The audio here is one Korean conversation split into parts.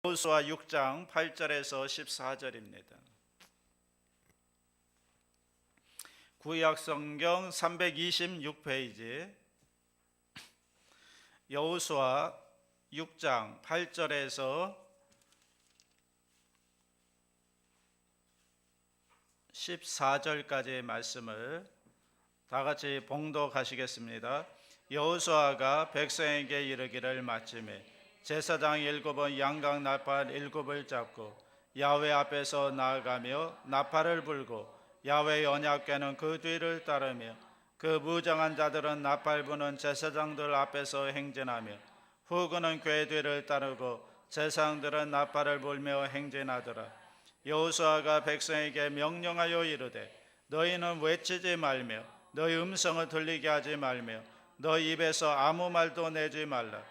여호수아 6장 8절에서 14절입니다. 구약 성경 326페이지 여호수아 6장 8절에서 14절까지의 말씀을 다 같이 봉독하시겠습니다. 여호수아가 백성에게 이르기를 마침에 제사장 7은 양각 나팔 7을 잡고 야훼 앞에서 나아가며 나팔을 불고 야훼의 언약궤는 그 뒤를 따르며 그 무장한 자들은 나팔 부는 제사장들 앞에서 행진하며 후그는 궤 뒤를 따르고 제사장들은 나팔을 불며 행진하더라. 여호수아가 백성에게 명령하여 이르되 너희는 외치지 말며 너희 음성을 들리게 하지 말며 너희 입에서 아무 말도 내지 말라.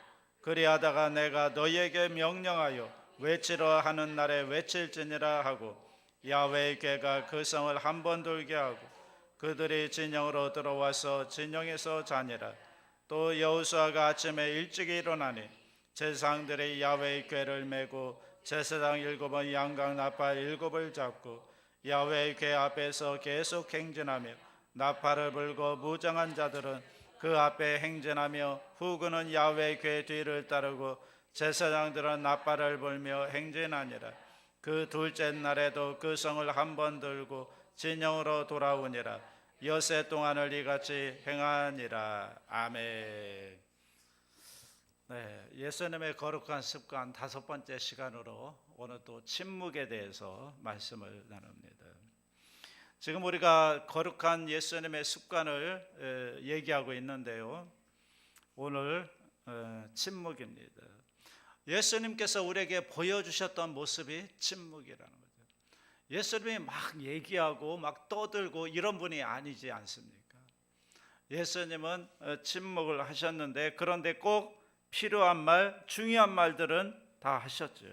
그리하다가 내가 너희에게 명령하여 외치라 하는 날에 외칠지니라 하고 야훼의 궤가 그 성을 한 번 돌게 하고 그들이 진영으로 들어와서 진영에서 자니라. 또 여호수아가 아침에 일찍 일어나니 제사장들이 야훼의 궤를 메고 제사장 7은 양각 나팔 7을 잡고 야훼의 궤 앞에서 계속 행진하며 나팔을 불고 무장한 자들은 그 앞에 행진하며 후그는 야훼의 궤 뒤를 따르고 제사장들은 나팔을 불며 행진하니라. 그 둘째 날에도 그 성을 한 번 들고 진영으로 돌아오니라. 엿새 동안을 이같이 행하니라. 아멘. 네, 예수님의 거룩한 습관 5번째 시간으로 오늘 또 침묵에 대해서 말씀을 나눕니다. 지금 우리가 거룩한 예수님의 습관을 얘기하고 있는데요. 오늘 침묵입니다. 예수님께서 우리에게 보여주셨던 모습이 침묵이라는 거죠. 예수님이 막 얘기하고 막 떠들고 이런 분이 아니지 않습니까? 예수님은 침묵을 하셨는데 그런데 꼭 필요한 말, 중요한 말들은 다 하셨죠.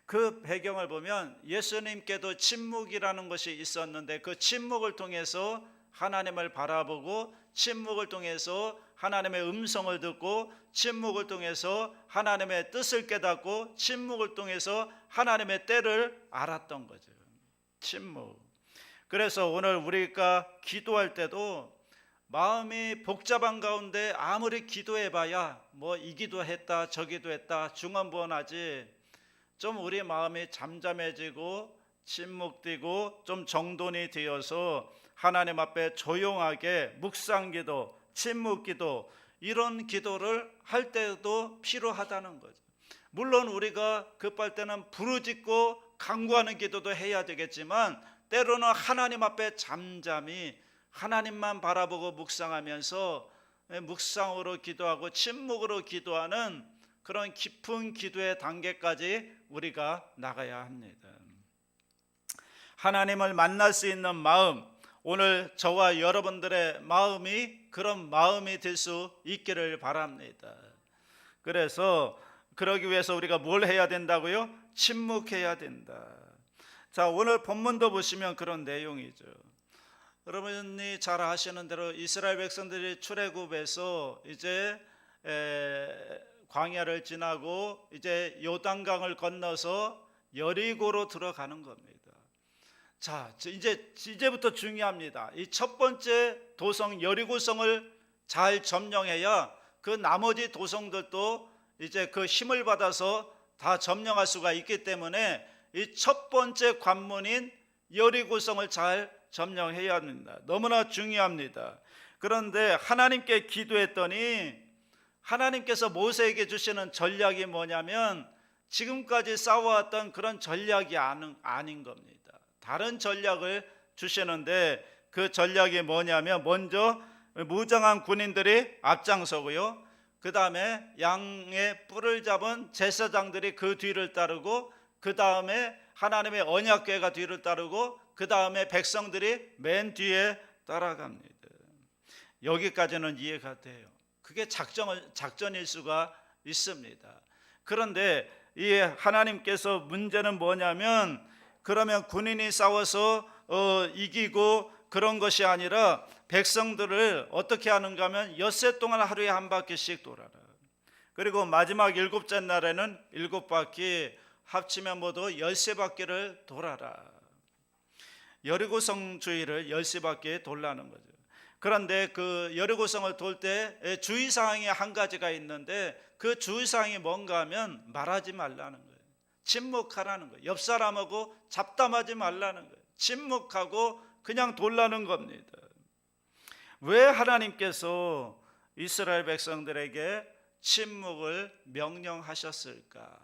그 배경을 보면 예수님께도 침묵이라는 것이 있었는데 그 침묵을 통해서 하나님을 바라보고 침묵을 통해서 하나님의 음성을 듣고 침묵을 통해서 하나님의 뜻을 깨닫고 침묵을 통해서 하나님의 때를 알았던 거죠. 침묵. 그래서 오늘 우리가 기도할 때도 마음이 복잡한 가운데 아무리 기도해봐야 뭐 이 기도했다 저 기도했다 중언부언하지 좀 우리 마음이 잠잠해지고 침묵되고 좀 정돈이 되어서 하나님 앞에 조용하게 묵상기도 침묵기도 이런 기도를 할 때도 필요하다는 거죠. 물론 우리가 급할 때는 부르짖고 간구하는 기도도 해야 되겠지만 때로는 하나님 앞에 잠잠히 하나님만 바라보고 묵상하면서 묵상으로 기도하고 침묵으로 기도하는 그런 깊은 기도의 단계까지 우리가 나가야 합니다. 하나님을 만날 수 있는 마음, 오늘 저와 여러분들의 마음이 그런 마음이 될 수 있기를 바랍니다. 그래서 그러기 위해서 우리가 뭘 해야 된다고요? 침묵해야 된다. 자, 오늘 본문도 보시면 그런 내용이죠. 여러분이 잘 아시는 대로 이스라엘 백성들이 출애굽에서 이제 광야를 지나고 이제 요단강을 건너서 여리고로 들어가는 겁니다. 자, 이제부터 중요합니다. 이 첫 번째 도성 여리고성을 잘 점령해야 그 나머지 도성들도 이제 그 힘을 받아서 다 점령할 수가 있기 때문에 이 첫 번째 관문인 여리고성을 잘 점령해야 합니다. 너무나 중요합니다. 그런데 하나님께 기도했더니 하나님께서 모세에게 주시는 전략이 뭐냐면 지금까지 싸워왔던 그런 전략이 아닌 겁니다. 다른 전략을 주시는데 그 전략이 뭐냐면 먼저 무장한 군인들이 앞장서고요. 그 다음에 양의 뿔을 잡은 제사장들이 그 뒤를 따르고 그 다음에 하나님의 언약궤가 뒤를 따르고 그 다음에 백성들이 맨 뒤에 따라갑니다. 여기까지는 이해가 돼요. 그게 작전일 수가 있습니다. 그런데 이 하나님께서 문제는 뭐냐면 그러면 군인이 싸워서 이기고 그런 것이 아니라 백성들을 어떻게 하는가 하면 엿새 동안 하루에 한 바퀴씩 돌아라. 그리고 마지막 일곱째 날에는 7바퀴, 합치면 모두 13바퀴를 돌아라. 여리고성 주위를 13바퀴 돌라는 거죠. 그런데 그 여리고성을 돌 때 주의사항이 한 가지가 있는데, 그 주의사항이 뭔가 하면 말하지 말라는 거예요. 침묵하라는 거예요. 옆 사람하고 잡담하지 말라는 거예요. 침묵하고 그냥 돌라는 겁니다. 왜 하나님께서 이스라엘 백성들에게 침묵을 명령하셨을까?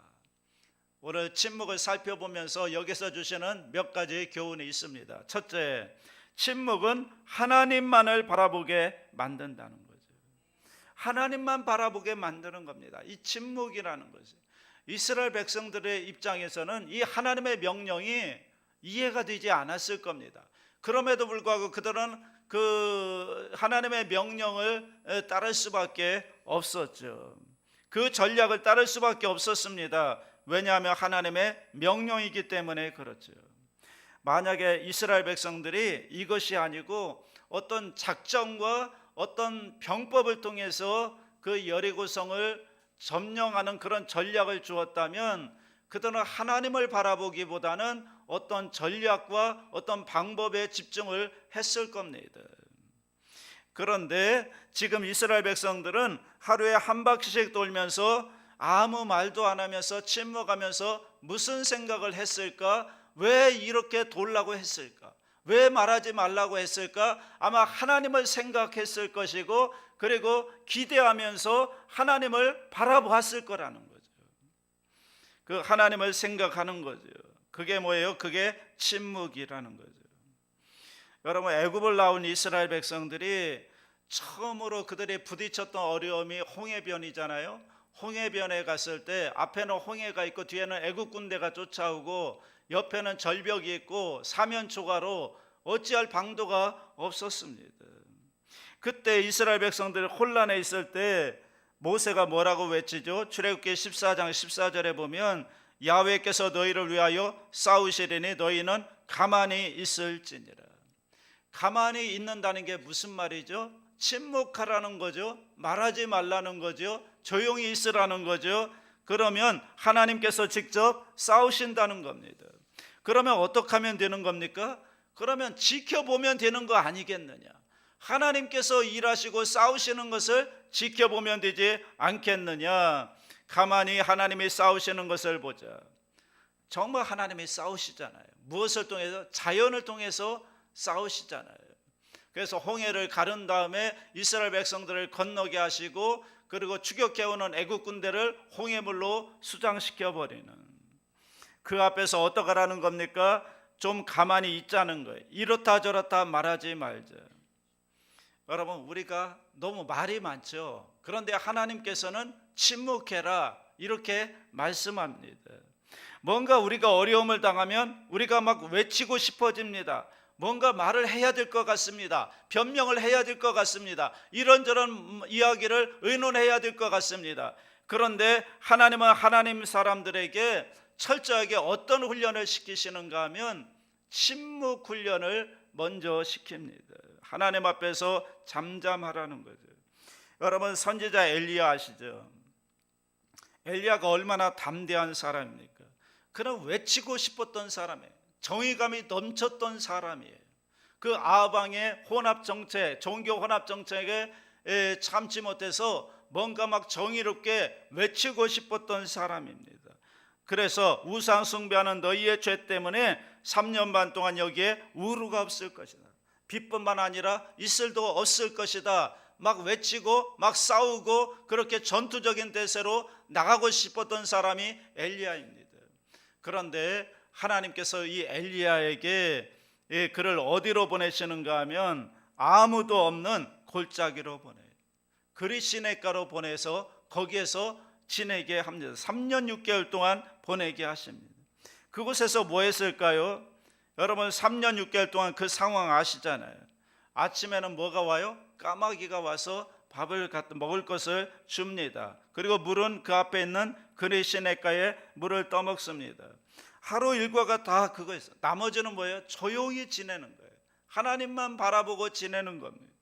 오늘 침묵을 살펴보면서 여기서 주시는 몇 가지 교훈이 있습니다. 첫째, 침묵은 하나님만을 바라보게 만든다는 거죠. 하나님만 바라보게 만드는 겁니다. 이 침묵이라는 것이 이스라엘 백성들의 입장에서는 이 하나님의 명령이 이해가 되지 않았을 겁니다. 그럼에도 불구하고 그들은 그 하나님의 명령을 따를 수밖에 없었죠. 그 전략을 따를 수밖에 없었습니다. 왜냐하면 하나님의 명령이기 때문에 그렇죠. 만약에 이스라엘 백성들이 이것이 아니고 어떤 작전과 어떤 병법을 통해서 그 여리고성을 점령하는 그런 전략을 주었다면, 그들은 하나님을 바라보기보다는 어떤 전략과 어떤 방법에 집중을 했을 겁니다. 그런데 지금 이스라엘 백성들은 하루에 한 바퀴씩 돌면서 아무 말도 안 하면서 침묵하면서 무슨 생각을 했을까? 왜 이렇게 돌라고 했을까? 왜 말하지 말라고 했을까? 아마 하나님을 생각했을 것이고, 그리고 기대하면서 하나님을 바라보았을 거라는 거죠. 그 하나님을 생각하는 거죠. 그게 뭐예요? 그게 침묵이라는 거죠. 여러분, 애굽을 나온 이스라엘 백성들이 처음으로 그들이 부딪혔던 어려움이 홍해변이잖아요. 홍해변에 갔을 때 앞에는 홍해가 있고 뒤에는 애굽 군대가 쫓아오고 옆에는 절벽이 있고 사면초가로 어찌할 방도가 없었습니다. 그때 이스라엘 백성들이 혼란에 있을 때 모세가 뭐라고 외치죠? 출애굽기 14장 14절에 보면 야훼께서 너희를 위하여 싸우시리니 너희는 가만히 있을지니라. 가만히 있는다는 게 무슨 말이죠? 침묵하라는 거죠. 말하지 말라는 거죠. 조용히 있으라는 거죠. 그러면 하나님께서 직접 싸우신다는 겁니다. 그러면 어떻게 하면 되는 겁니까? 그러면 지켜보면 되는 거 아니겠느냐? 하나님께서 일하시고 싸우시는 것을 지켜보면 되지 않겠느냐? 가만히 하나님이 싸우시는 것을 보자. 정말 하나님이 싸우시잖아요. 무엇을 통해서? 자연을 통해서 싸우시잖아요. 그래서 홍해를 가른 다음에 이스라엘 백성들을 건너게 하시고, 그리고 추격해오는 애국 군대를 홍해물로 수장시켜 버리는, 그 앞에서 어떻게 하라는 겁니까? 좀 가만히 있자는 거예요. 이렇다 저렇다 말하지 말자. 여러분, 우리가 너무 말이 많죠. 그런데 하나님께서는 침묵해라 이렇게 말씀합니다. 뭔가 우리가 어려움을 당하면 우리가 막 외치고 싶어집니다. 뭔가 말을 해야 될 것 같습니다. 변명을 해야 될 것 같습니다. 이런저런 이야기를 의논해야 될 것 같습니다. 그런데 하나님은 하나님 사람들에게 철저하게 어떤 훈련을 시키시는가 하면 침묵 훈련을 먼저 시킵니다. 하나님 앞에서 잠잠하라는 거죠. 여러분, 선지자 엘리야 아시죠? 엘리야가 얼마나 담대한 사람입니까? 그는 외치고 싶었던 사람이에요. 정의감이 넘쳤던 사람이에요. 그 아방의 혼합 정책, 종교 혼합 정책에 참지 못해서 뭔가 막 정의롭게 외치고 싶었던 사람입니다. 그래서 우상 숭배하는 너희의 죄 때문에 3년 반 동안 여기에 우루가 없을 것이다. 빛뿐만 아니라 이슬도 없을 것이다. 막 외치고 막 싸우고 그렇게 전투적인 대세로 나가고 싶었던 사람이 엘리야입니다. 그런데 하나님께서 이 엘리야에게 그를 어디로 보내시는가 하면 아무도 없는 골짜기로 보내요. 그리시네가로 보내서 거기에서 지내게 합니다. 3년 6개월 동안 보내게 하십니다. 그곳에서 뭐 했을까요? 여러분, 3년 6개월 동안 그 상황 아시잖아요. 아침에는 뭐가 와요? 까마귀가 와서 밥을 먹을 것을 줍니다. 그리고 물은 그 앞에 있는 그리시네가에 물을 떠먹습니다. 하루 일과가 다 그거였어요. 나머지는 뭐예요? 조용히 지내는 거예요. 하나님만 바라보고 지내는 겁니다.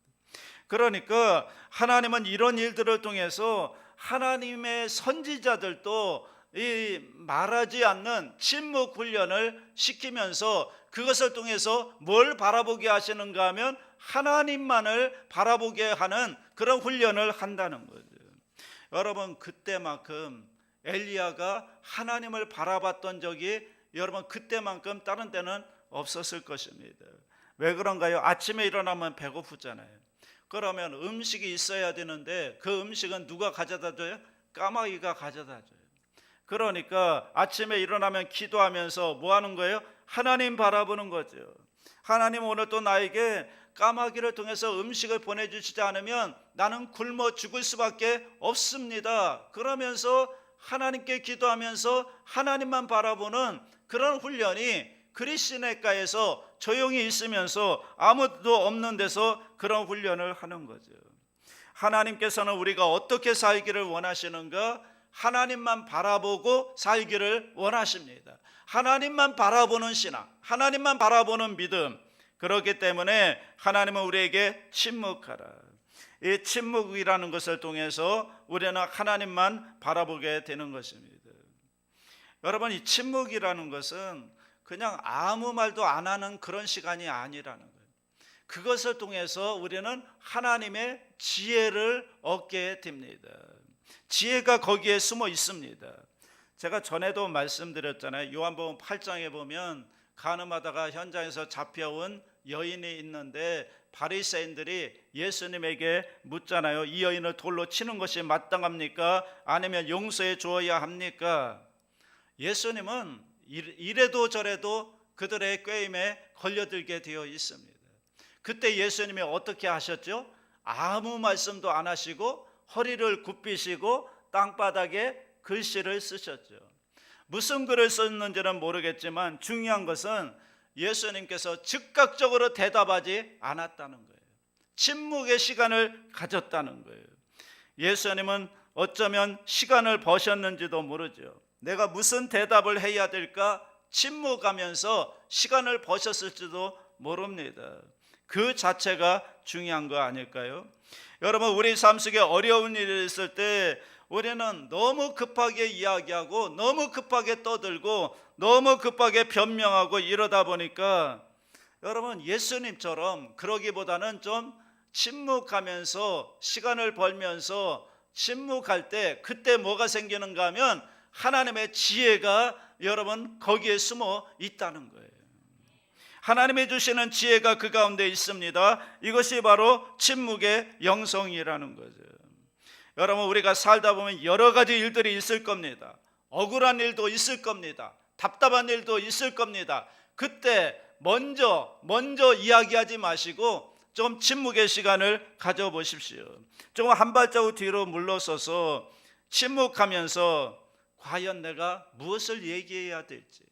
그러니까 하나님은 이런 일들을 통해서 하나님의 선지자들도 이 말하지 않는 침묵 훈련을 시키면서 그것을 통해서 뭘 바라보게 하시는가 하면 하나님만을 바라보게 하는 그런 훈련을 한다는 거죠. 여러분, 그때만큼 엘리야가 하나님을 바라봤던 적이 여러분 그때만큼 다른 때는 없었을 것입니다. 왜 그런가요? 아침에 일어나면 배고프잖아요. 그러면 음식이 있어야 되는데 그 음식은 누가 가져다 줘요? 까마귀가 가져다 줘요. 그러니까 아침에 일어나면 기도하면서 뭐 하는 거예요? 하나님 바라보는 거죠. 하나님, 오늘 또 나에게 까마귀를 통해서 음식을 보내주시지 않으면 나는 굶어 죽을 수밖에 없습니다. 그러면서 하나님께 기도하면서 하나님만 바라보는 그런 훈련이 그리스도네가에서 조용히 있으면서 아무도 없는 데서 그런 훈련을 하는 거죠. 하나님께서는 우리가 어떻게 살기를 원하시는가? 하나님만 바라보고 살기를 원하십니다. 하나님만 바라보는 신앙, 하나님만 바라보는 믿음. 그렇기 때문에 하나님은 우리에게 침묵하라. 이 침묵이라는 것을 통해서 우리는 하나님만 바라보게 되는 것입니다. 여러분, 이 침묵이라는 것은 그냥 아무 말도 안 하는 그런 시간이 아니라는 거예요. 그것을 통해서 우리는 하나님의 지혜를 얻게 됩니다. 지혜가 거기에 숨어 있습니다. 제가 전에도 말씀드렸잖아요. 요한복음 8장에 보면 간음하다가 현장에서 잡혀온 여인이 있는데 바리새인들이 예수님에게 묻잖아요. 이 여인을 돌로 치는 것이 마땅합니까? 아니면 용서해 주어야 합니까? 예수님은 이래도 저래도 그들의 꾀임에 걸려들게 되어 있습니다. 그때 예수님이 어떻게 하셨죠? 아무 말씀도 안 하시고 허리를 굽히시고 땅바닥에 글씨를 쓰셨죠. 무슨 글을 썼는지는 모르겠지만 중요한 것은 예수님께서 즉각적으로 대답하지 않았다는 거예요. 침묵의 시간을 가졌다는 거예요. 예수님은 어쩌면 시간을 버셨는지도 모르죠. 내가 무슨 대답을 해야 될까 침묵하면서 시간을 버셨을지도 모릅니다. 그 자체가 중요한 거 아닐까요? 여러분, 우리 삶 속에 어려운 일이 있을 때 우리는 너무 급하게 이야기하고 너무 급하게 떠들고 너무 급하게 변명하고 이러다 보니까 여러분, 예수님처럼 그러기보다는 좀 침묵하면서 시간을 벌면서 침묵할 때 그때 뭐가 생기는가 하면 하나님의 지혜가 여러분 거기에 숨어 있다는 거예요. 하나님이 주시는 지혜가 그 가운데 있습니다. 이것이 바로 침묵의 영성이라는 거죠. 여러분, 우리가 살다 보면 여러 가지 일들이 있을 겁니다. 억울한 일도 있을 겁니다. 답답한 일도 있을 겁니다. 그때 먼저 이야기하지 마시고 좀 침묵의 시간을 가져보십시오. 좀 한 발자국 뒤로 물러서서 침묵하면서 과연 내가 무엇을 얘기해야 될지,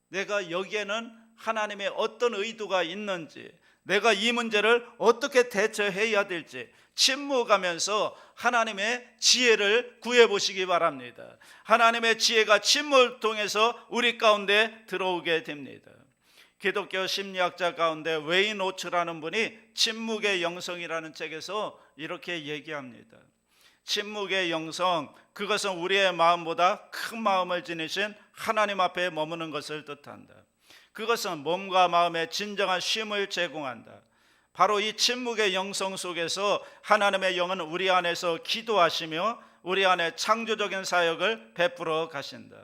내가 여기에는 하나님의 어떤 의도가 있는지, 내가 이 문제를 어떻게 대처해야 될지 침묵하면서 하나님의 지혜를 구해보시기 바랍니다. 하나님의 지혜가 침묵을 통해서 우리 가운데 들어오게 됩니다. 기독교 심리학자 가운데 웨인 오츠라는 분이 침묵의 영성이라는 책에서 이렇게 얘기합니다. 침묵의 영성, 그것은 우리의 마음보다 큰 마음을 지니신 하나님 앞에 머무는 것을 뜻한다. 그것은 몸과 마음의 진정한 쉼을 제공한다. 바로 이 침묵의 영성 속에서 하나님의 영은 우리 안에서 기도하시며 우리 안에 창조적인 사역을 베풀어 가신다.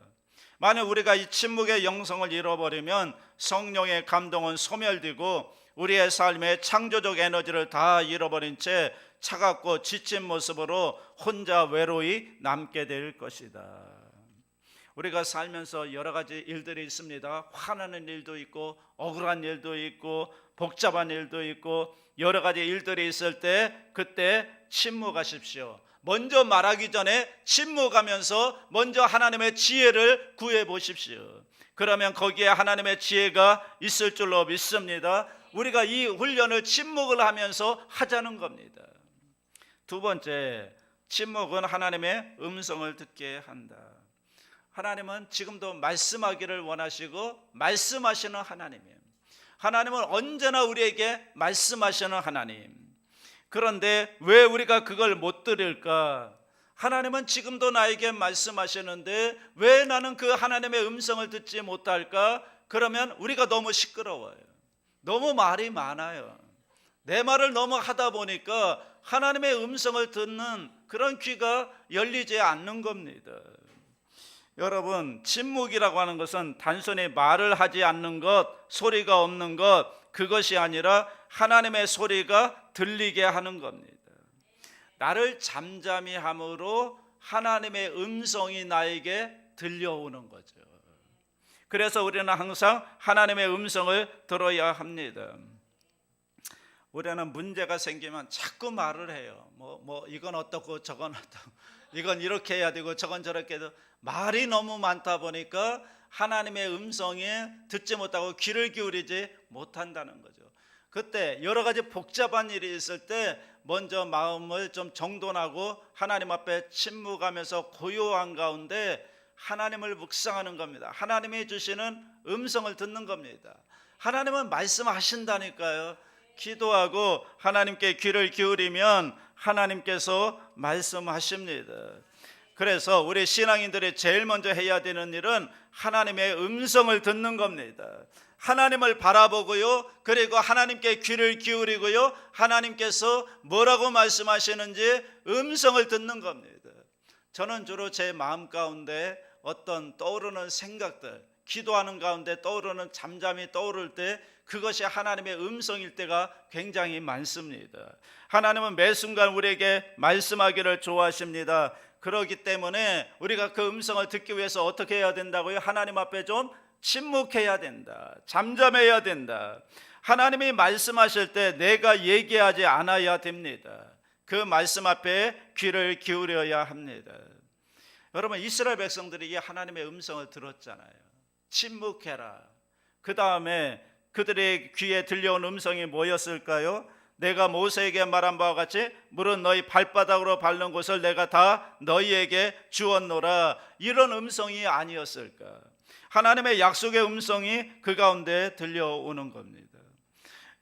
만약 우리가 이 침묵의 영성을 잃어버리면 성령의 감동은 소멸되고 우리의 삶의 창조적 에너지를 다 잃어버린 채 차갑고 지친 모습으로 혼자 외로이 남게 될 것이다. 우리가 살면서 여러 가지 일들이 있습니다. 화나는 일도 있고 억울한 일도 있고 복잡한 일도 있고 여러 가지 일들이 있을 때 그때 침묵하십시오. 먼저 말하기 전에 침묵하면서 먼저 하나님의 지혜를 구해 보십시오. 그러면 거기에 하나님의 지혜가 있을 줄로 믿습니다. 우리가 이 훈련을 침묵을 하면서 하자는 겁니다. 두 번째, 침묵은 하나님의 음성을 듣게 한다. 하나님은 지금도 말씀하기를 원하시고 말씀하시는 하나님이에요. 하나님은 언제나 우리에게 말씀하시는 하나님. 그런데 왜 우리가 그걸 못 들을까? 하나님은 지금도 나에게 말씀하시는데 왜 나는 그 하나님의 음성을 듣지 못할까? 그러면 우리가 너무 시끄러워요. 너무 말이 많아요. 내 말을 너무 하다 보니까 하나님의 음성을 듣는 그런 귀가 열리지 않는 겁니다. 여러분, 침묵이라고 하는 것은 단순히 말을 하지 않는 것, 소리가 없는 것, 그것이 아니라 하나님의 소리가 들리게 하는 겁니다. 나를 잠잠히 함으로 하나님의 음성이 나에게 들려오는 거죠. 그래서 우리는 항상 하나님의 음성을 들어야 합니다. 우리는 문제가 생기면 자꾸 말을 해요. 이건 어떻고 저건 어떻고, 이건 이렇게 해야 되고 저건 저렇게 해도 말이 너무 많다 보니까 하나님의 음성에 듣지 못하고 귀를 기울이지 못한다는 거죠. 그때 여러 가지 복잡한 일이 있을 때 먼저 마음을 좀 정돈하고 하나님 앞에 침묵하면서 고요한 가운데 하나님을 묵상하는 겁니다. 하나님이 주시는 음성을 듣는 겁니다. 하나님은 말씀하신다니까요. 기도하고 하나님께 귀를 기울이면 하나님께서 말씀하십니다. 그래서 우리 신앙인들이 제일 먼저 해야 되는 일은 하나님의 음성을 듣는 겁니다. 하나님을 바라보고요, 그리고 하나님께 귀를 기울이고요, 하나님께서 뭐라고 말씀하시는지 음성을 듣는 겁니다. 저는 주로 제 마음 가운데 어떤 떠오르는 생각들, 기도하는 가운데 떠오르는, 잠잠히 떠오를 때 그것이 하나님의 음성일 때가 굉장히 많습니다. 하나님은 매 순간 우리에게 말씀하기를 좋아하십니다. 그렇기 때문에 우리가 그 음성을 듣기 위해서 어떻게 해야 된다고요? 하나님 앞에 좀 침묵해야 된다. 잠잠해야 된다. 하나님이 말씀하실 때 내가 얘기하지 않아야 됩니다. 그 말씀 앞에 귀를 기울여야 합니다. 여러분, 이스라엘 백성들이 이 하나님의 음성을 들었잖아요. 침묵해라. 그 다음에 그들의 귀에 들려온 음성이 뭐였을까요? 내가 모세에게 말한 바와 같이 물은 너희 발바닥으로 밟는 곳을 내가 다 너희에게 주었노라. 이런 음성이 아니었을까? 하나님의 약속의 음성이 그 가운데 들려오는 겁니다.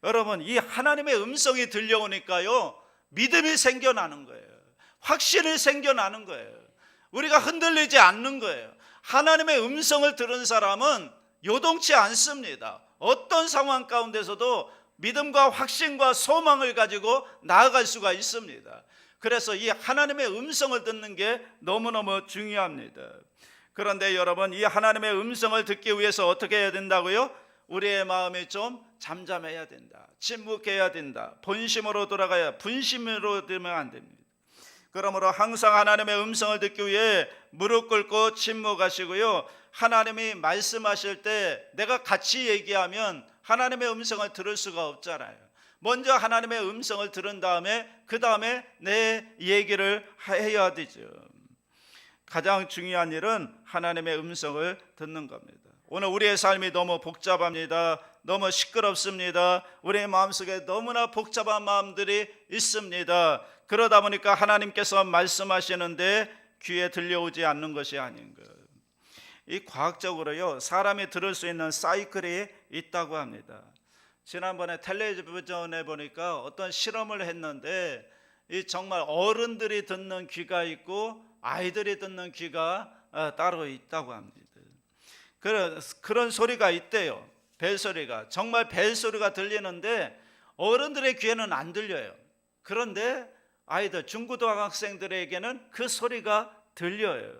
여러분, 이 하나님의 음성이 들려오니까요, 믿음이 생겨나는 거예요. 확신이 생겨나는 거예요. 우리가 흔들리지 않는 거예요. 하나님의 음성을 들은 사람은 요동치 않습니다. 어떤 상황 가운데서도 믿음과 확신과 소망을 가지고 나아갈 수가 있습니다. 그래서 이 하나님의 음성을 듣는 게 너무너무 중요합니다. 그런데 여러분, 이 하나님의 음성을 듣기 위해서 어떻게 해야 된다고요? 우리의 마음이 좀 잠잠해야 된다. 침묵해야 된다. 본심으로 돌아가야, 분심으로 들면 안 됩니다. 그러므로 항상 하나님의 음성을 듣기 위해 무릎 꿇고 침묵하시고요, 하나님이 말씀하실 때 내가 같이 얘기하면 하나님의 음성을 들을 수가 없잖아요. 먼저 하나님의 음성을 들은 다음에 그 다음에 내 얘기를 해야 되죠. 가장 중요한 일은 하나님의 음성을 듣는 겁니다. 오늘 우리의 삶이 너무 복잡합니다. 너무 시끄럽습니다. 우리의 마음속에 너무나 복잡한 마음들이 있습니다. 그러다 보니까 하나님께서 말씀하시는데 귀에 들려오지 않는 것이 아닌가. 이 과학적으로요, 사람이 들을 수 있는 사이클이 있다고 합니다. 지난번에 텔레비전에 보니까 어떤 실험을 했는데 이 정말 어른들이 듣는 귀가 있고 아이들이 듣는 귀가 따로 있다고 합니다. 그런 소리가 있대요. 벨소리가, 정말 벨소리가 들리는데 어른들의 귀에는 안 들려요. 그런데 아이들, 중고등학생들에게는 그 소리가 들려요.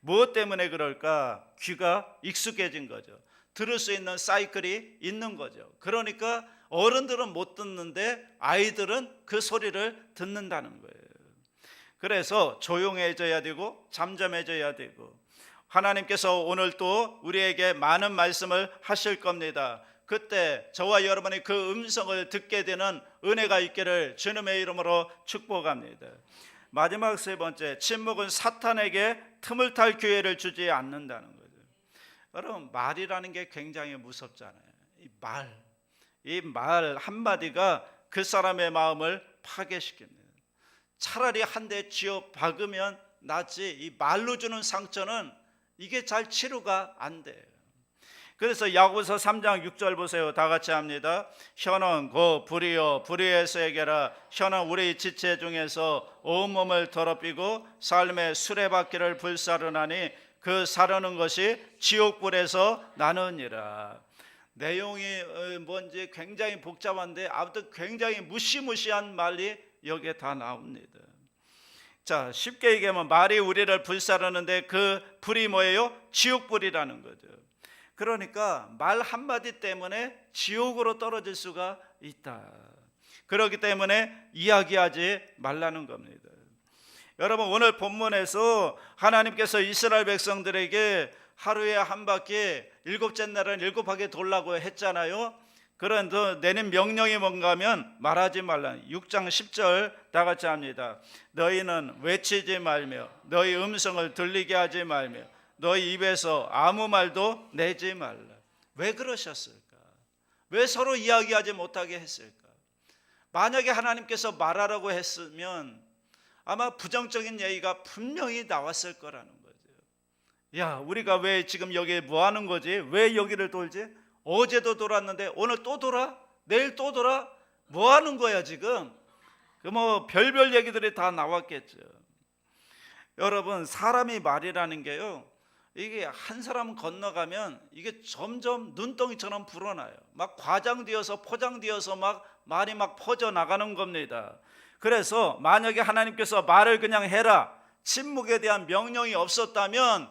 무엇 때문에 그럴까? 귀가 익숙해진 거죠. 들을 수 있는 사이클이 있는 거죠. 그러니까 어른들은 못 듣는데 아이들은 그 소리를 듣는다는 거예요. 그래서 조용해져야 되고 잠잠해져야 되고, 하나님께서 오늘 또 우리에게 많은 말씀을 하실 겁니다. 그때 저와 여러분이 그 음성을 듣게 되는 은혜가 있기를 주님의 이름으로 축복합니다. 마지막 세 번째, 침묵은 사탄에게 틈을 탈 기회를 주지 않는다는 거죠. 여러분, 말이라는 게 굉장히 무섭잖아요. 이 말 한마디가 그 사람의 마음을 파괴시킵니다. 차라리 한 대 쥐어 박으면 낫지, 이 말로 주는 상처는 이게 잘 치료가 안 돼요. 그래서 야고보서 3장 6절 보세요. 다 같이 합니다. 혀는 곧 불이요 불의에서에게라. 혀는 우리 지체 중에서 온몸을 더럽히고 삶의 수레바퀴를 불사르나니 그 사르는 것이 지옥불에서 나느니라. 내용이 뭔지 굉장히 복잡한데 아무튼 굉장히 무시무시한 말이 여기에 다 나옵니다. 자, 쉽게 얘기하면 말이 우리를 불사르는데 그 불이 뭐예요? 지옥불이라는 거죠. 그러니까 말 한마디 때문에 지옥으로 떨어질 수가 있다. 그렇기 때문에 이야기하지 말라는 겁니다. 여러분, 오늘 본문에서 하나님께서 이스라엘 백성들에게 하루에 한 바퀴, 일곱째 날은 7바퀴 돌라고 했잖아요. 그런데 내린 명령이 뭔가 하면 말하지 말라. 6장 10절 다 같이 합니다. 너희는 외치지 말며 너희 음성을 들리게 하지 말며 너희 입에서 아무 말도 내지 말라. 왜 그러셨을까? 왜 서로 이야기하지 못하게 했을까? 만약에 하나님께서 말하라고 했으면 아마 부정적인 얘기가 분명히 나왔을 거라는 거죠. 야, 우리가 왜 지금 여기에 뭐 하는 거지? 왜 여기를 돌지? 어제도 돌았는데 오늘 또 돌아? 내일 또 돌아? 뭐 하는 거야 지금? 그 뭐 별별 얘기들이 다 나왔겠죠. 여러분, 사람이 말이라는 게요, 이게 한 사람 건너가면 이게 점점 눈덩이처럼 불어나요. 막 과장되어서 포장되어서 막 말이 막 퍼져 나가는 겁니다. 그래서 만약에 하나님께서 말을 그냥 해라, 침묵에 대한 명령이 없었다면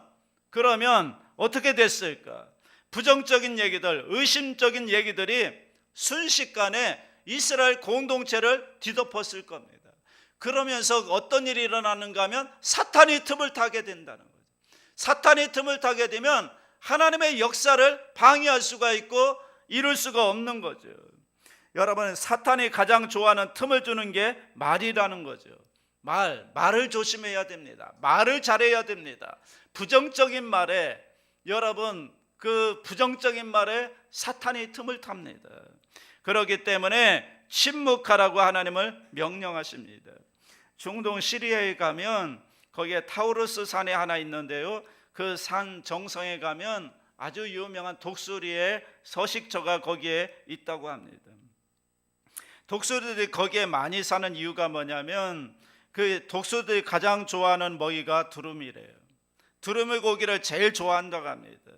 그러면 어떻게 됐을까? 부정적인 얘기들, 의심적인 얘기들이 순식간에 이스라엘 공동체를 뒤덮었을 겁니다. 그러면서 어떤 일이 일어나는가 하면 사탄이 틈을 타게 된다는 거죠. 사탄이 틈을 타게 되면 하나님의 역사를 방해할 수가 있고 이룰 수가 없는 거죠. 여러분, 사탄이 가장 좋아하는 틈을 주는 게 말이라는 거죠. 말을 조심해야 됩니다. 말을 잘해야 됩니다. 부정적인 말에, 여러분, 그 부정적인 말에 사탄이 틈을 탑니다. 그렇기 때문에 침묵하라고 하나님을 명령하십니다. 중동 시리아에 가면 거기에 타우루스 산이 하나 있는데요, 그 산 정상에 가면 아주 유명한 독수리의 서식처가 거기에 있다고 합니다. 독수리들이 거기에 많이 사는 이유가 뭐냐면 그 독수리들이 가장 좋아하는 먹이가 두루미래요. 두루미 고기를 제일 좋아한다고 합니다.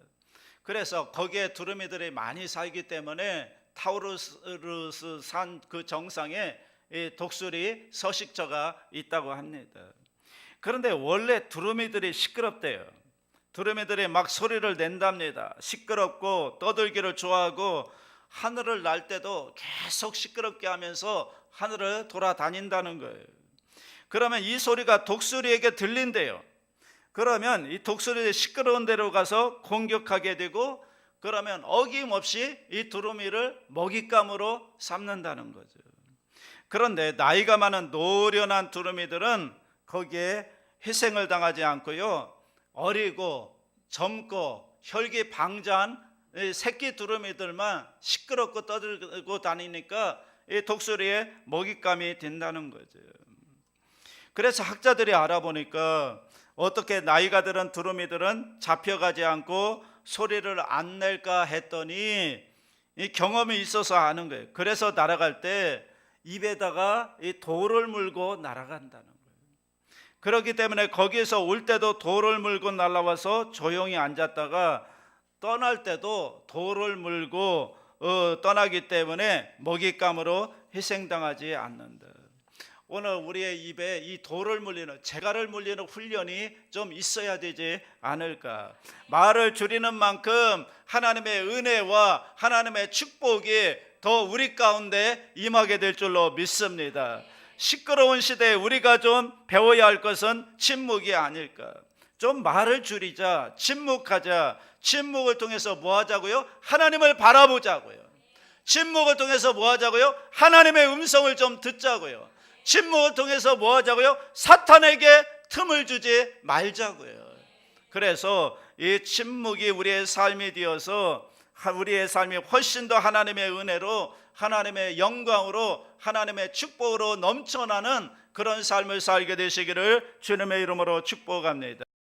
그래서 거기에 두루미들이 많이 살기 때문에 타우루스 산 그 정상에 이 독수리 서식처가 있다고 합니다. 그런데 원래 두루미들이 시끄럽대요. 두루미들이 막 소리를 낸답니다. 시끄럽고 떠들기를 좋아하고 하늘을 날 때도 계속 시끄럽게 하면서 하늘을 돌아다닌다는 거예요. 그러면 이 소리가 독수리에게 들린대요. 그러면 이 독수리의 시끄러운 데로 가서 공격하게 되고, 그러면 어김없이 이 두루미를 먹잇감으로 삼는다는 거죠. 그런데 나이가 많은 노련한 두루미들은 거기에 희생을 당하지 않고요, 어리고 젊고 혈기 방자한 새끼 두루미들만 시끄럽고 떠들고 다니니까 이 독수리의 먹잇감이 된다는 거죠. 그래서 학자들이 알아보니까 어떻게 나이가 들은 두루미들은 잡혀가지 않고 소리를 안 낼까 했더니 이 경험이 있어서 아는 거예요. 그래서 날아갈 때 입에다가 이 돌을 물고 날아간다는 거예요. 그렇기 때문에 거기에서 올 때도 돌을 물고 날아와서 조용히 앉았다가 떠날 때도 돌을 물고 떠나기 때문에 먹잇감으로 희생당하지 않는다. 오늘 우리의 입에 이 돌을 물리는, 재갈을 물리는 훈련이 좀 있어야 되지 않을까. 말을 줄이는 만큼 하나님의 은혜와 하나님의 축복이 더 우리 가운데 임하게 될 줄로 믿습니다. 시끄러운 시대에 우리가 좀 배워야 할 것은 침묵이 아닐까. 좀 말을 줄이자, 침묵하자. 침묵을 통해서 뭐 하자고요? 하나님을 바라보자고요. 침묵을 통해서 뭐 하자고요? 하나님의 음성을 좀 듣자고요. 침묵을 통해서 뭐 하자고요? 사탄에게 틈을 주지 말자고요. 그래서 이 침묵이 우리의 삶이 되어서 우리의 삶이 훨씬 더 하나님의 은혜로, 하나님의 영광으로, 하나님의 축복으로 넘쳐나는 그런 삶을 살게 되시기를 주님의 이름으로 축복합니다.